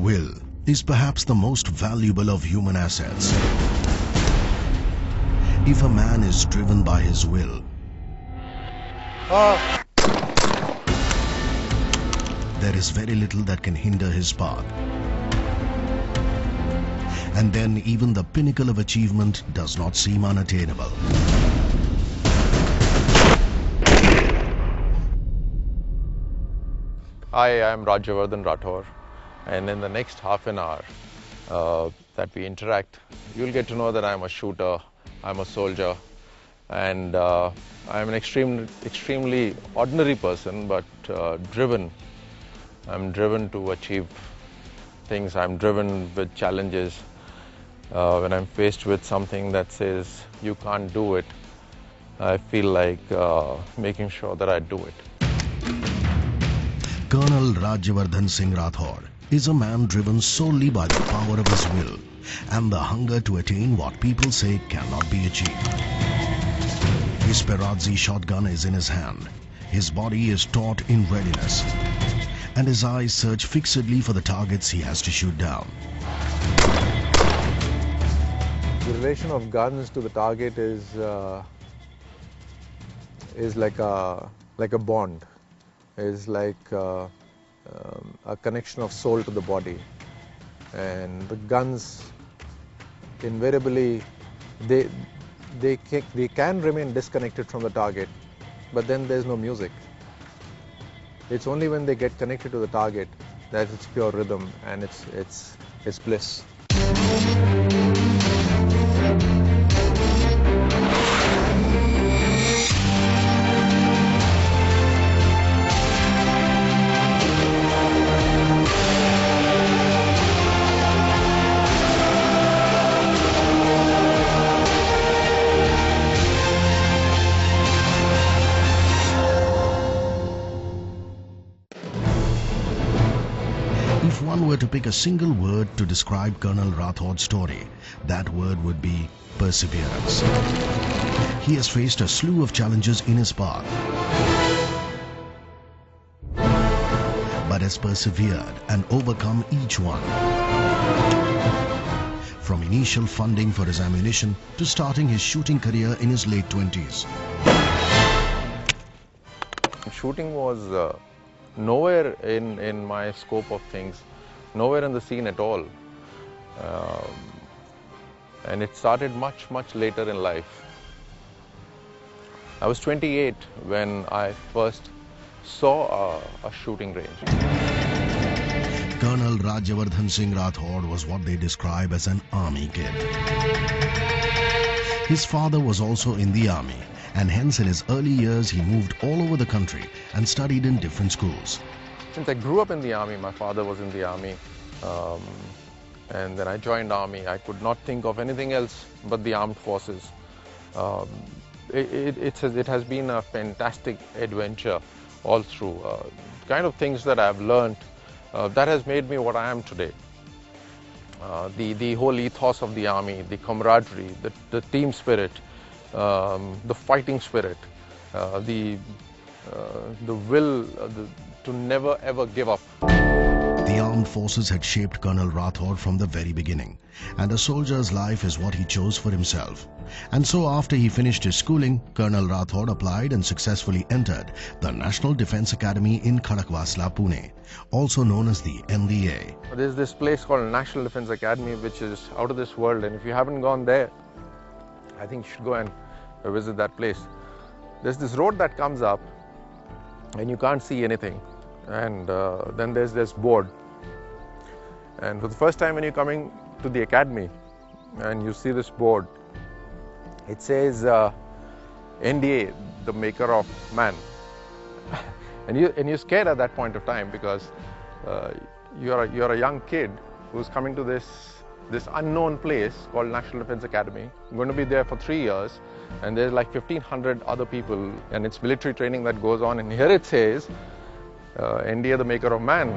will is perhaps the most valuable of human assets. If a man is driven by his will, there is very little that can hinder his path. And then even the pinnacle of achievement does not seem unattainable. Hi, I'm Rajyavardhan Rathore, and in the next half an hour that we interact, you'll get to know that I'm a shooter, I'm a soldier, and I'm an extremely ordinary person, but driven. I'm driven to achieve things. I'm driven with challenges. When I'm faced with something that says you can't do it, I feel like making sure that I do it. Colonel Rajyavardhan Singh Rathore is a man driven solely by the power of his will and the hunger to attain what people say cannot be achieved. His Perazzi shotgun is in his hand, his body is taut in readiness, and his eyes search fixedly for the targets he has to shoot down. The relation of guns to the target is like a bond. Is like a connection of soul to the body, and the guns invariably they can remain disconnected from the target, but then there's no music. It's only when they get connected to the target that it's pure rhythm and it's bliss. If one were to pick a single word to describe Colonel Rathore's story, that word would be perseverance. He has faced a slew of challenges in his path, but has persevered and overcome each one. From initial funding for his ammunition to starting his shooting career in his late 20s. Shooting was nowhere in my scope of things, nowhere in the scene at all. And it started much later in life. I was 28 when I first saw a shooting range. Colonel Rajyavardhan Singh Rathore was what they describe as an army kid. His father was also in the army, and hence in his early years he moved all over the country and studied in different schools. Since I grew up in the army, my father was in the army, and then I joined army. I could not think of anything else but the armed forces. It has been a fantastic adventure all through. Kind of things that I've learned that has made me what I am today. The whole ethos of the army, the camaraderie, the team spirit, the fighting spirit, the will to never ever give up. The armed forces had shaped Colonel Rathore from the very beginning, and a soldier's life is what he chose for himself. And so after he finished his schooling, Colonel Rathore applied and successfully entered the National Defence Academy in Khadakwasla, Pune, also known as the NDA. There's this place called National Defence Academy which is out of this world, and if you haven't gone there, I think you should go and visit that place. There's this road that comes up and you can't see anything, and then there's this board, and for the first time when you're coming to the academy and you see this board, it says NDA, the maker of man. and you're scared at that point of time, because you're a young kid who's coming to this unknown place called National Defence Academy. I'm going to be there for 3 years, and there's like 1,500 other people, and it's military training that goes on, and here it says NDA, the maker of man.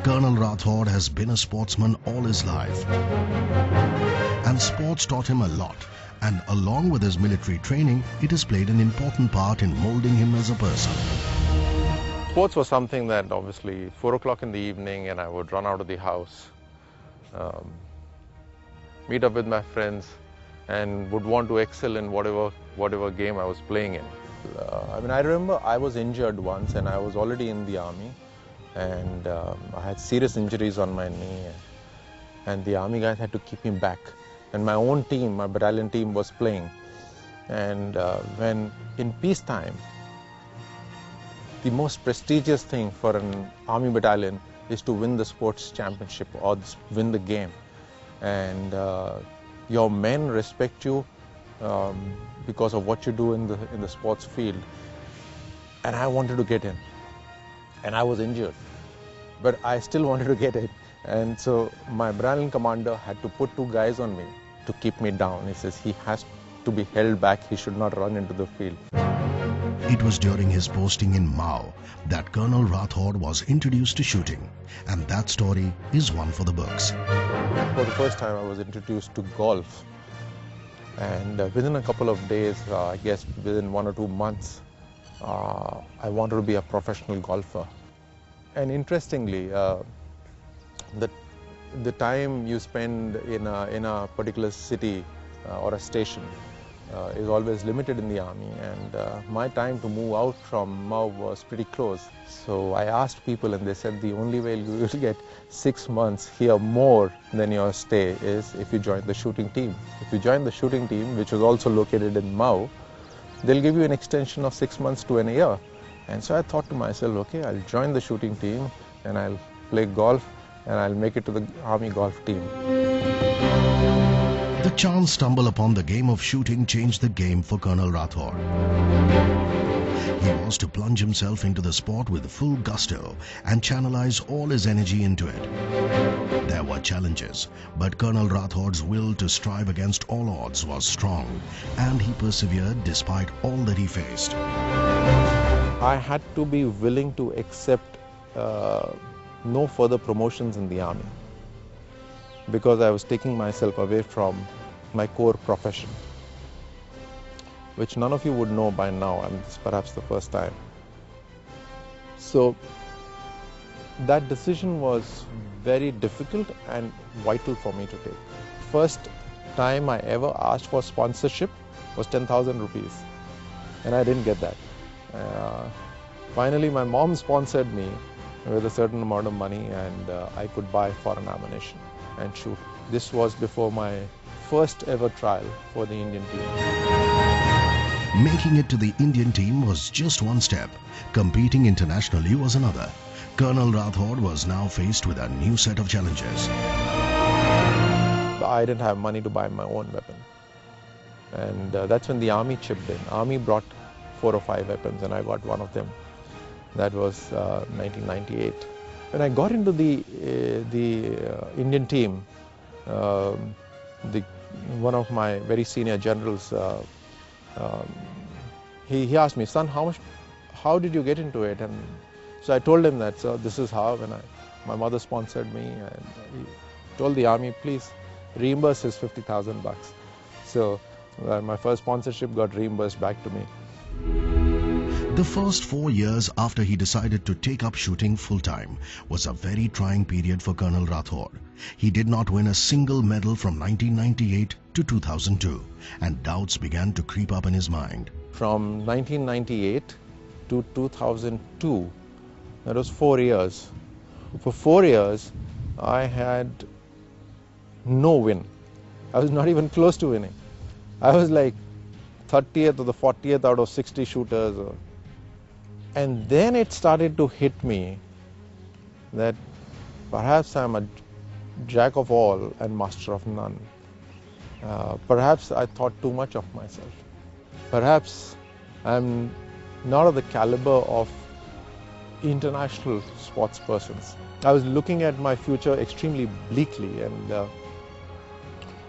Colonel Rathore has been a sportsman all his life, and sports taught him a lot, and along with his military training, it has played an important part in molding him as a person. Sports was something that obviously 4 o'clock in the evening and I would run out of the house, meet up with my friends and would want to excel in whatever game I was playing in. I remember I was injured once and I was already in the army, and I had serious injuries on my knee, and the army guys had to keep me back, and my own team, my battalion team, was playing. And when in peacetime, the most prestigious thing for an army battalion is to win the sports championship or win the game, and your men respect you because of what you do in the sports field. And I wanted to get in, and I was injured, but I still wanted to get in. And so my battalion commander had to put 2 guys on me to keep me down. He says he has to be held back, he should not run into the field. It was during his posting in Mao that Colonel Rathore was introduced to shooting, and that story is one for the books. For the first time I was introduced to golf, and within a couple of days, I guess within 1 or 2 months, I wanted to be a professional golfer. And interestingly, the time you spend in a particular city or a station is always limited in the army, and my time to move out from Mao was pretty close. So I asked people, and they said the only way you will get 6 months here more than your stay is if you join the shooting team. If you join the shooting team, which was also located in Mao, they'll give you an extension of 6 months to a year. And so I thought to myself, okay, I'll join the shooting team and I'll play golf and I'll make it to the army golf team. The chance stumble upon the game of shooting changed the game for Colonel Rathore. He was to plunge himself into the sport with full gusto and channelize all his energy into it. There were challenges, but Colonel Rathore's will to strive against all odds was strong, and he persevered despite all that he faced. I had to be willing to accept no further promotions in the army, because I was taking myself away from my core profession, which none of you would know by now. It's perhaps the first time. So that decision was very difficult and vital for me to take. First time I ever asked for sponsorship was 10,000 rupees, and I didn't get that. Finally, my mom sponsored me with a certain amount of money, and I could buy foreign ammunition and shoot. This was before my first ever trial for the Indian team. Making it to the Indian team was just one step. Competing internationally was another. Colonel Rathore was now faced with a new set of challenges. I didn't have money to buy my own weapon, and that's when the army chipped in. Army brought 4 or 5 weapons, and I got one of them. That was 1998. When I got into the Indian team, one of my very senior generals, he asked me, "Son, how did you get into it?" And so I told him that, "So this is how." When my mother sponsored me, and he told the army, "Please reimburse his 50,000 bucks." So my first sponsorship got reimbursed back to me. The first 4 years after he decided to take up shooting full-time was a very trying period for Colonel Rathore. He did not win a single medal from 1998 to 2002, and doubts began to creep up in his mind. From 1998 to 2002, that was 4 years. For 4 years, I had no win. I was not even close to winning. I was like 30th or the 40th out of 60 shooters. And then it started to hit me that perhaps I'm a jack of all and master of none. Perhaps I thought too much of myself. Perhaps I'm not of the caliber of international sports persons. I was looking at my future extremely bleakly, and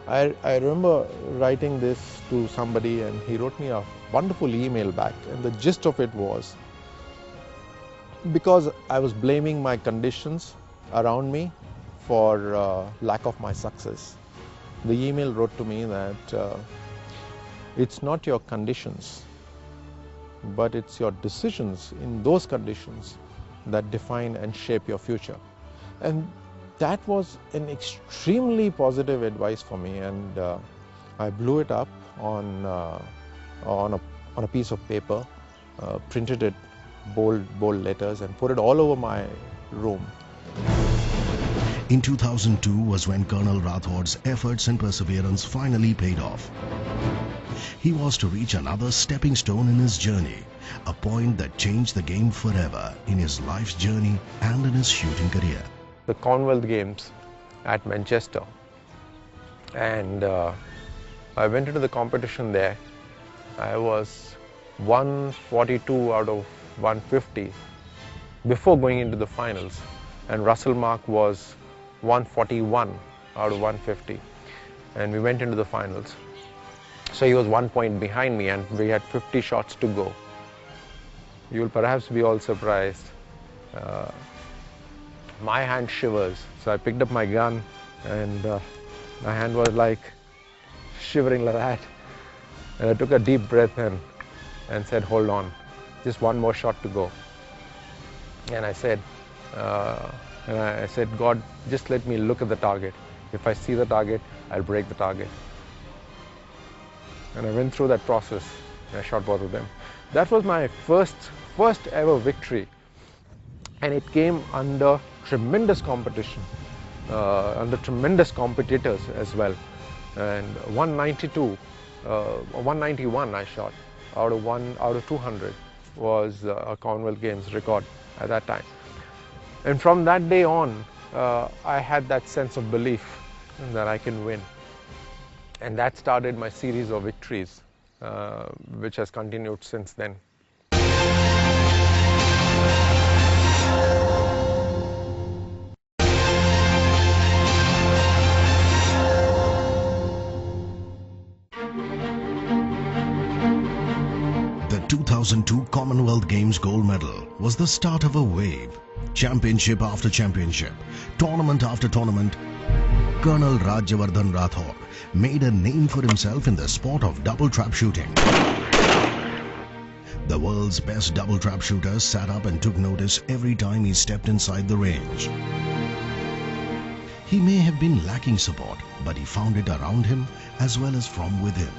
I remember writing this to somebody, and he wrote me a wonderful email back, and the gist of it was, because I was blaming my conditions around me for lack of my success. The email wrote to me that it's not your conditions, but it's your decisions in those conditions that define and shape your future. And that was an extremely positive advice for me, and I blew it up on a piece of paper, printed it bold letters, and put it all over my room. In 2002 was when Colonel Rathore's efforts and perseverance finally paid off. He was to reach another stepping stone in his journey, a point that changed the game forever in his life's journey and in his shooting career. The Commonwealth Games at Manchester, and I went into the competition there. I was 142 out of 150 before going into the finals, and Russell Mark was 141 out of 150, and we went into the finals. So he was 1 point behind me, and we had 50 shots to go. You will perhaps be all surprised. My hand shivers, so I picked up my gun, and my hand was like shivering like that. And I took a deep breath and said, hold on, just one more shot to go. And I said, God, just let me look at the target. If I see the target, I'll break the target. And I went through that process, and I shot both of them. That was my first ever victory, and it came under tremendous competition, under tremendous competitors as well. And 192, 191 I shot out of 200 was a Commonwealth Games record at that time. And from that day on, I had that sense of belief that I can win. And that started my series of victories, which has continued since then. The 2002 Commonwealth Games gold medal was the start of a wave. Championship after championship, tournament after tournament, Colonel Rajyavardhan Rathore made a name for himself in the sport of double trap shooting. The world's best double trap shooter sat up and took notice every time he stepped inside the range. He may have been lacking support, but he found it around him as well as from within.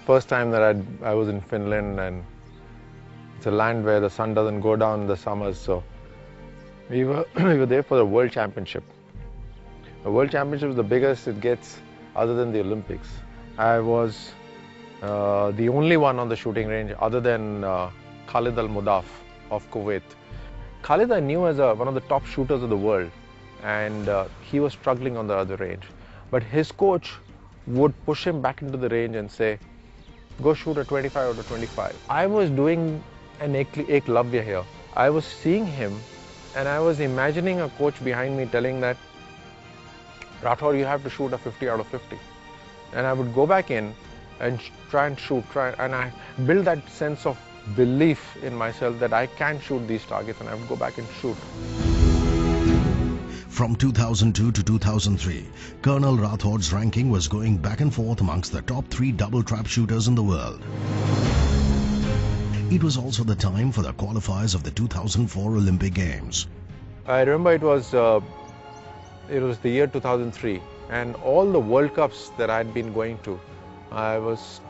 First time that I was in Finland, and it's a land where the sun doesn't go down in the summers, so we were there for the World Championship. The World Championship is the biggest it gets other than the Olympics. I was the only one on the shooting range other than Khalid Al-Mudaf of Kuwait. Khalid I knew as one of the top shooters of the world, and he was struggling on the other range. But his coach would push him back into the range and say, go shoot a 25 out of 25. I was doing an eklavya here. I was seeing him, and I was imagining a coach behind me telling that, Rathore, you have to shoot a 50 out of 50. And I would go back in and try and shoot, and I build that sense of belief in myself that I can shoot these targets, and I would go back and shoot. From 2002 to 2003, Colonel Rathore's ranking was going back and forth amongst the top 3 double trap shooters in the world. It was also the time for the qualifiers of the 2004 Olympic Games. I remember it was the year 2003, and all the World Cups that I had been going to, I was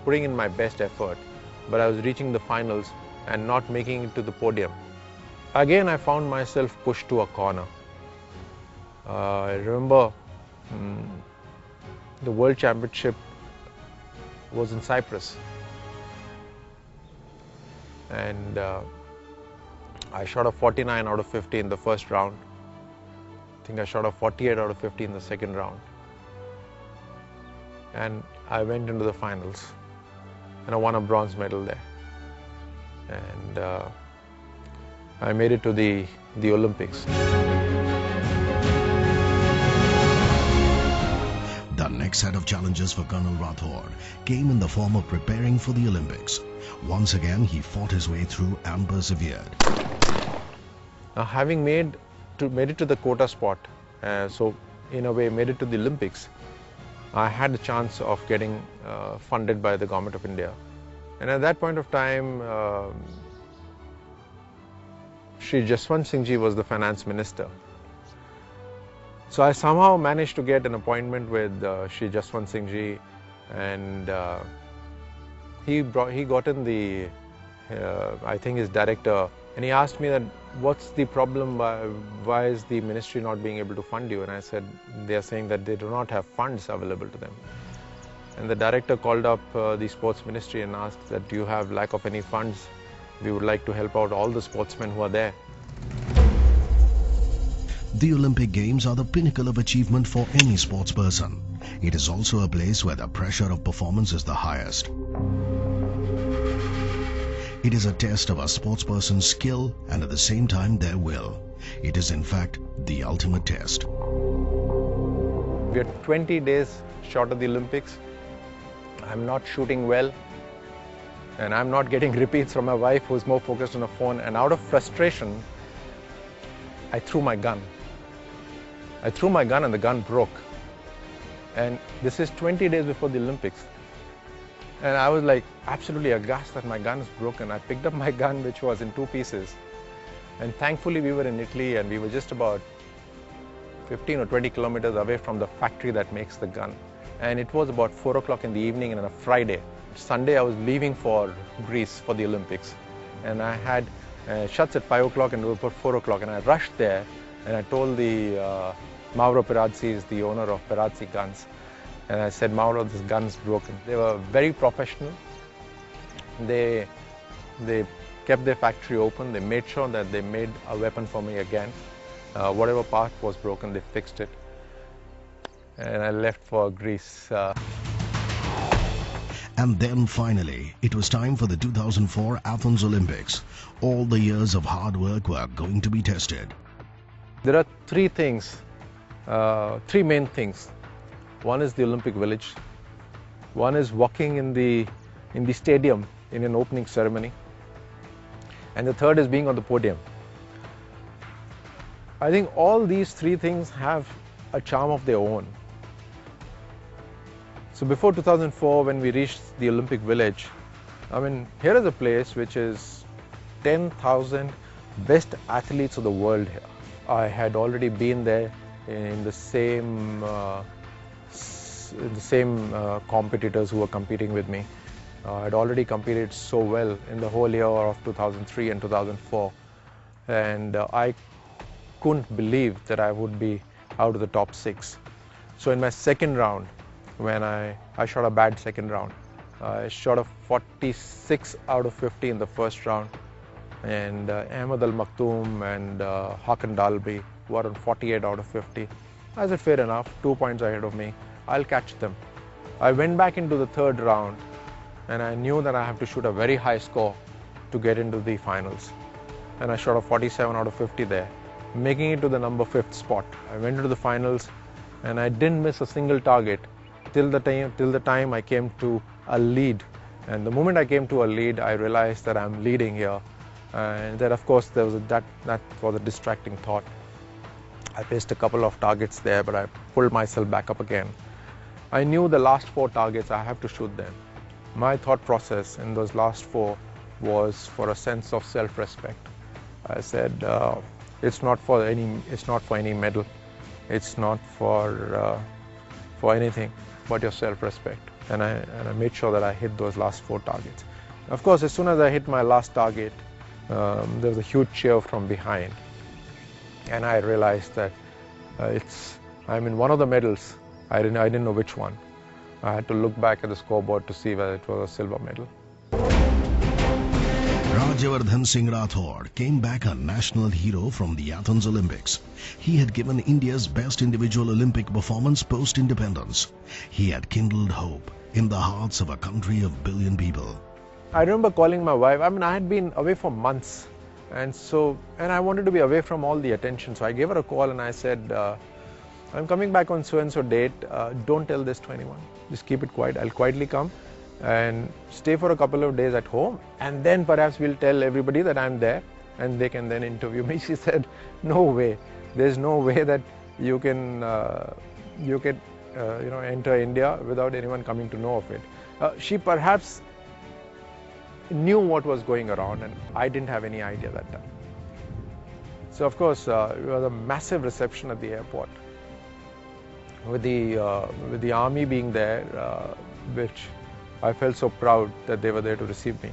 putting in my best effort, but I was reaching the finals and not making it to the podium. Again, I found myself pushed to a corner. I remember the World Championship was in Cyprus, and I shot a 49 out of 50 in the first round. I think I shot a 48 out of 50 in the second round. And I went into the finals, and I won a bronze medal there. And I made it to the Olympics. The next set of challenges for Colonel Rathore came in the form of preparing for the Olympics. Once again, he fought his way through and persevered. Now, having made it to the quota spot, so in a way made it to the Olympics, I had a chance of getting funded by the Government of India. And at that point of time, Shri Jaswant Singh ji was the finance minister. So I somehow managed to get an appointment with Shri Jaswant Singh ji, and he got in the, I think his director, and he asked me that, what's the problem, why is the ministry not being able to fund you? And I said, they are saying that they do not have funds available to them. And the director called up the sports ministry and asked that, do you have lack of any funds? We would like to help out all the sportsmen who are there. The Olympic Games are the pinnacle of achievement for any sports person. It is also a place where the pressure of performance is the highest. It is a test of a sportsperson's skill and at the same time their will. It is in fact the ultimate test. We are 20 days short of the Olympics. I'm not shooting well, and I'm not getting repeats from my wife, who's more focused on her phone, and out of frustration, I threw my gun. I threw my gun and the gun broke. And this is 20 days before the Olympics. And I was like absolutely aghast that my gun is broken. I picked up my gun, which was in two pieces. And thankfully we were in Italy, and we were just about 15 or 20 kilometers away from the factory that makes the gun. And it was about 4 o'clock in the evening on a Friday. Sunday I was leaving for Greece for the Olympics. And I had shuts at 5 o'clock and we were for 4 o'clock. And I rushed there and I told the Mauro Perazzi is the owner of Perazzi Guns. And I said, Mauro, this gun's broken. They were very professional. They kept their factory open. They made sure that they made a weapon for me again. Whatever part was broken, they fixed it. And I left for Greece. And then finally, it was time for the 2004 Athens Olympics. All the years of hard work were going to be tested. There are three things, three main things. One is the Olympic Village. One is walking in the stadium in an opening ceremony. And the third is being on the podium. I think all these three things have a charm of their own. So before 2004, when we reached the Olympic Village, I mean, here is a place which is 10,000 best athletes of the world here. I had already been there in the same competitors who were competing with me. I had already competed so well in the whole year of 2003 and 2004, and I couldn't believe that I would be out of the top 6. So in my second round, when I shot a bad second round, I shot a 46 out of 50 in the first round, and Ahmed Al Maktoum and Hakan Dalby were on 48 out of 50. I said, fair enough, 2 points ahead of me, I'll catch them. I went back into the third round, and I knew that I have to shoot a very high score to get into the finals. And I shot a 47 out of 50 there, making it to the number 5th spot. I went into the finals, and I didn't miss a single target till the time I came to a lead. And the moment I came to a lead, I realized that I'm leading here, and that of course there was that was a distracting thought. I missed a couple of targets there, but I pulled myself back up again. I knew the last 4 targets, I have to shoot them. My thought process in those last 4 was for a sense of self-respect. I said, it's not for any medal, it's not for anything but your self-respect. And I made sure that I hit those last 4 targets. Of course, as soon as I hit my last target, there was a huge cheer from behind, and I realized that I'm in one of the medals. I didn't know which one. I had to look back at the scoreboard to see whether it was a silver medal. Rajyavardhan Singh Rathore came back a national hero from the Athens Olympics. He had given India's best individual Olympic performance post-independence. He had kindled hope in the hearts of a country of billion people. I remember calling my wife. I mean, I had been away for months, and I wanted to be away from all the attention. So I gave her a call and I said, I'm coming back on so-and-so date. Don't tell this to anyone. Just keep it quiet. I'll quietly come and stay for a couple of days at home, and then perhaps we'll tell everybody that I'm there and they can then interview me. She said, no way. There's no way that you can enter India without anyone coming to know of it. She perhaps knew what was going around, and I didn't have any idea that time. So of course, it was a massive reception at the airport, with the army being there, which I felt so proud that they were there to receive me,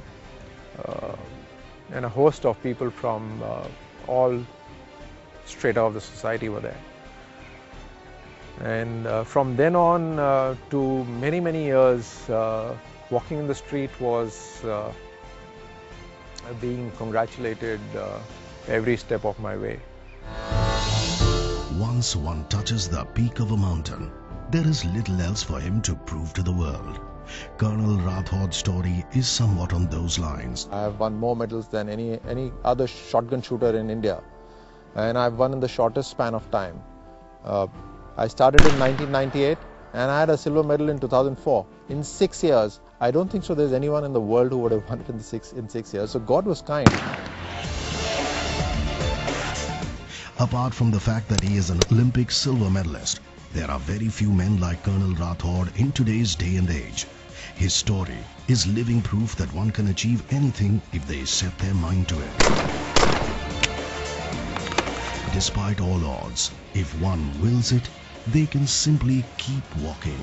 and a host of people from all strata of the society were there. And from then on to many years, walking in the street was being congratulated every step of my way. Once one touches the peak of a mountain, there is little else for him to prove to the world. Colonel Rathore's story is somewhat on those lines. I have won more medals than any other shotgun shooter in India, and I've won in the shortest span of time. I started in 1998 and I had a silver medal in 2004. In 6 years, I don't think so there's anyone in the world who would have won it in 6 years. So God was kind. Apart from the fact that he is an Olympic silver medalist, there are very few men like Colonel Rathore in today's day and age. His story is living proof that one can achieve anything if they set their mind to it. Despite all odds, if one wills it, they can simply keep walking.